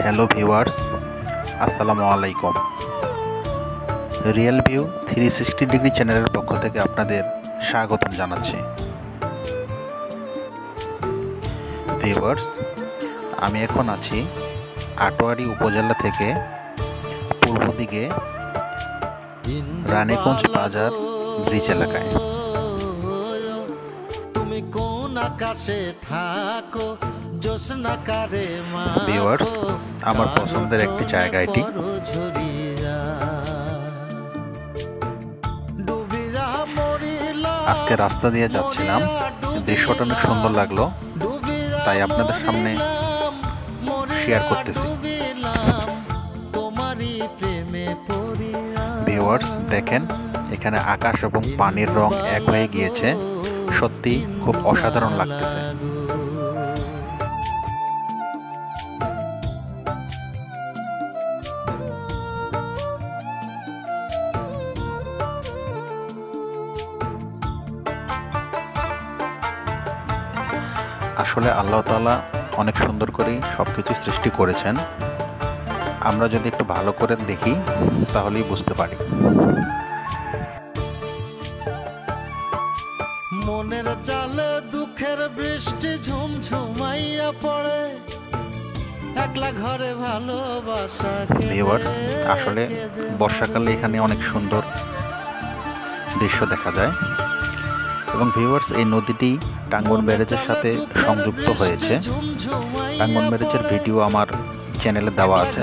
Hello viewers, আসসালামু আলাইকুম। Real view 360 degree চ্যানেলের পক্ষ থেকে আপনাদের স্বাগতম জানাচ্ছি। ভিউয়ার্স, আমি এখন আছি আটোয়ারী উপজেলা থেকে পূর্ব দিকে রানীগঞ্জ বাজার ব্রিজ এলাকায়। ভিউয়ার্স, আমার পছন্দের একটি জায়গা এটি। আজকে রাস্তা দিয়ে যাচ্ছিলাম, দৃশ্যটা অনেক সুন্দর লাগলো, তাই আপনাদের সামনে শেয়ার করতেছি। ভিউয়ার্স দেখেন, এখানে আকাশ এবং পানির রং এক হয়ে গিয়েছে, সত্যি খুব অসাধারণ লাগতেছে। আসলে আল্লাহ তাআলা অনেক সুন্দর করেই সবকিছু সৃষ্টি করেছেন। আমরা যদি একটু ভালো করে দেখি তাহলেই বুঝতে পারি। মনের জালে দুঃখের বৃষ্টি ঝুমঝুমাইয়া পড়ে, একলা ঘরে ভালোবাসা। ভিউয়ার্স, আসলে বর্ষাকালে এখানে অনেক সুন্দর দৃশ্য দেখা যায়। এবং ভিউয়ার্স, এই নদীটি টাঙ্গন ব্যারেজের সাথে সংযুক্ত হয়েছে। টাঙ্গন ব্যারেজের ভিডিও আমার চ্যানেলে দেওয়া আছে।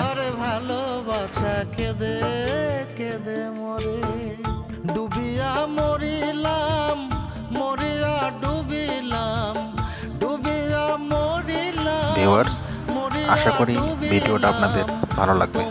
ভিউয়ার্স, আশা করি ভিডিওটা আপনাদের ভালো লাগবে।